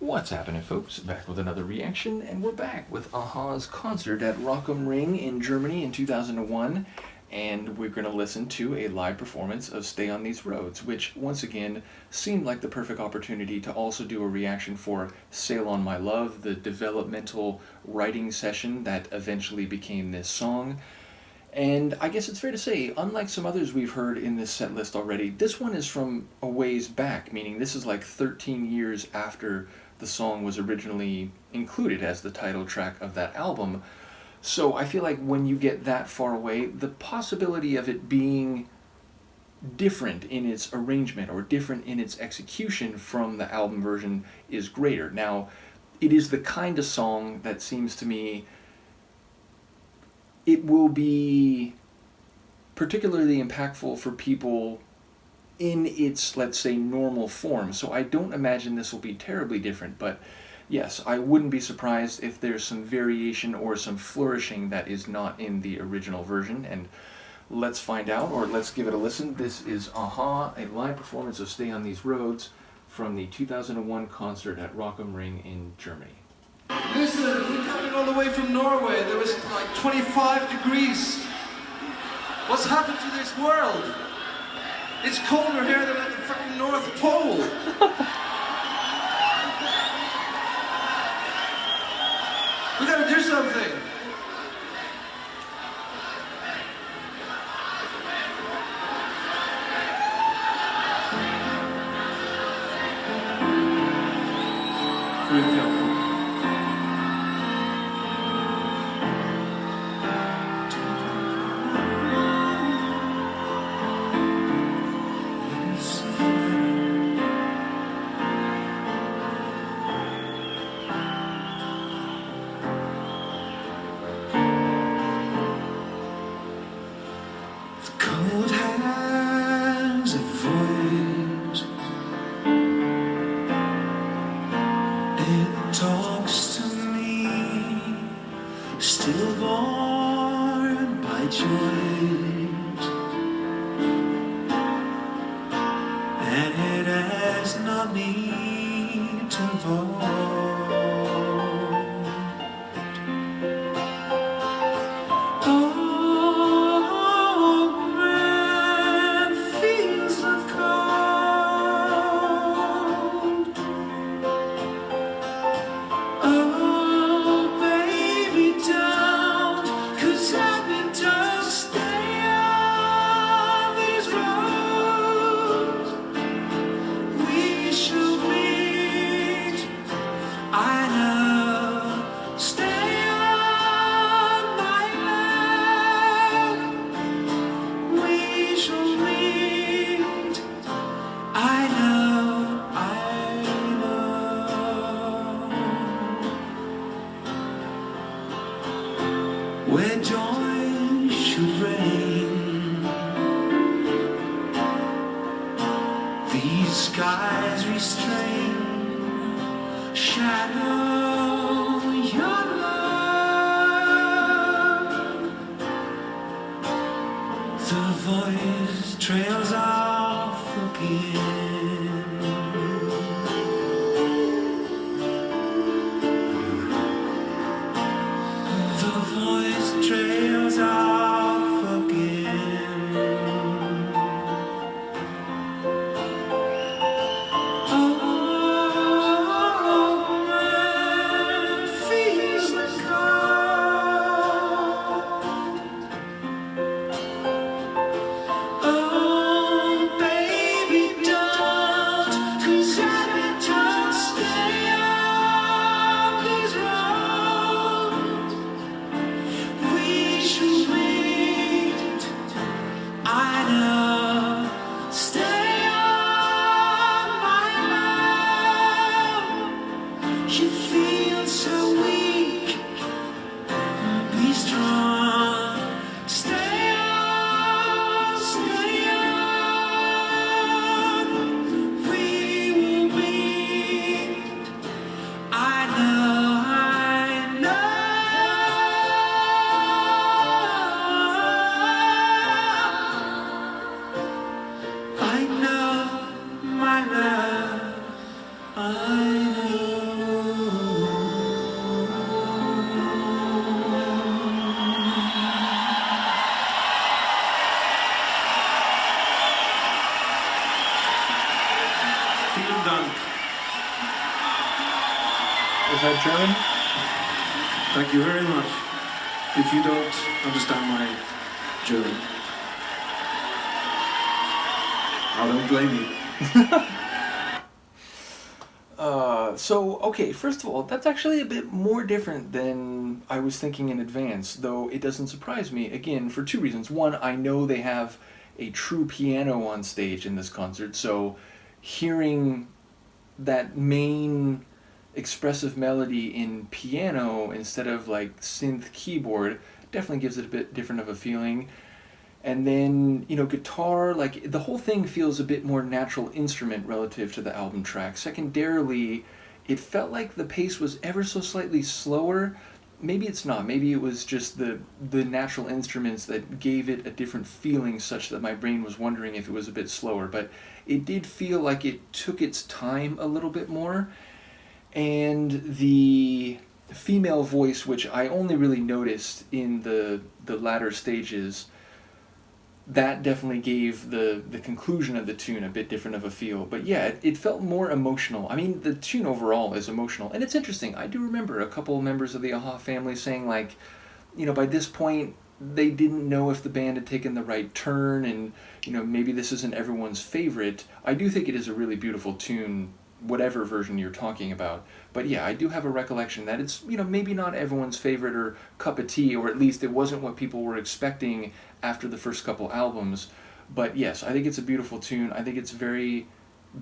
What's happening, folks? Back with another reaction, and we're back with a-ha's concert at Rock am Ring in Germany in 2001, and we're going to listen to a live performance of Stay on These Roads, which, once again, seemed like the perfect opportunity to also do a reaction for Sail on My Love, the developmental writing session that eventually became this song. And I guess it's fair to say, unlike some others we've heard in this set list already, this one is from a ways back, meaning this is like 13 years after the song was originally included as the title track of that album. So I feel like when you get that far away, the possibility of it being different in its arrangement or different in its execution from the album version is greater. Now, it is the kind of song that seems to me it will be particularly impactful for people in its, let's say, normal form. So I don't imagine this will be terribly different, but yes, I wouldn't be surprised if there's some variation or some flourishing that is not in the original version, and let's find out, or let's give it a listen. This is a-ha, a live performance of Stay on These Roads from the 2001 concert at Rock am Ring in Germany. Listen, we're coming all the way from Norway. There was like 25 degrees. What's happened to this world? It's colder here than at the fucking North Pole. We gotta do something. Cold hands of voice, it talks to me, stillborn by choice, and it has no need to vote. Where joy should reign, these skies restrain, shadow your love. The voice trails off again. Trails off again. Oh, man, feels like cold. Oh, that German? Thank you very much. If you don't understand my German, I don't blame you. Okay, first of all, that's actually a bit more different than I was thinking in advance, though it doesn't surprise me, again, for two reasons. One, I know they have a true piano on stage in this concert, so hearing that main expressive melody in piano instead of like synth keyboard definitely gives it a bit different of a feeling. And then, guitar, like the whole thing feels a bit more natural instrument relative to the album track. Secondarily, it felt like the pace was ever so slightly slower. Maybe it's not. Maybe it was just the natural instruments that gave it a different feeling such that my brain was wondering if it was a bit slower. But it did feel like it took its time a little bit more. And the female voice, which I only really noticed in the latter stages, that definitely gave the conclusion of the tune a bit different of a feel. But yeah, it felt more emotional. I mean, the tune overall is emotional. And it's interesting, I do remember a couple members of the a-ha family saying, like, by this point, they didn't know if the band had taken the right turn, and, maybe this isn't everyone's favorite. I do think it is a really beautiful tune, whatever version you're talking about. But yeah, I do have a recollection that it's, maybe not everyone's favorite or cup of tea, or at least it wasn't what people were expecting after the first couple albums. But yes, I think it's a beautiful tune. I think it's very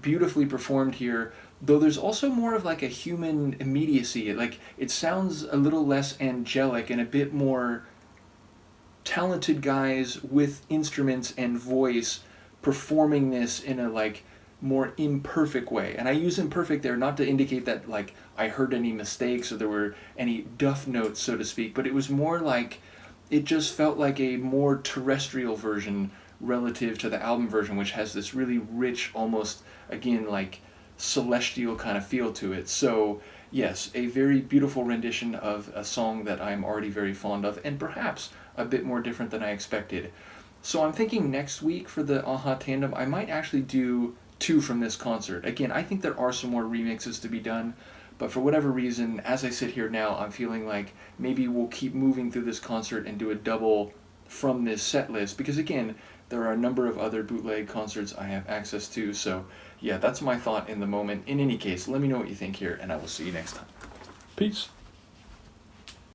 beautifully performed here, though there's also more of like a human immediacy. Like, it sounds a little less angelic and a bit more talented guys with instruments and voice performing this in a like more imperfect way. And I use imperfect there not to indicate that like I heard any mistakes or there were any duff notes, so to speak, but it was more like it just felt like a more terrestrial version relative to the album version, which has this really rich, almost, again, like celestial kind of feel to it. So yes, a very beautiful rendition of a song that I'm already very fond of, and perhaps a bit more different than I expected. So I'm thinking next week for the a-ha tandem, I might actually do two from this concert. Again, I think there are some more remixes to be done, but for whatever reason, as I sit here now, I'm feeling like maybe we'll keep moving through this concert and do a double from this set list, because again, there are a number of other bootleg concerts I have access to. So yeah, that's my thought in the moment. In any case, let me know what you think here, and I will see you next time. Peace.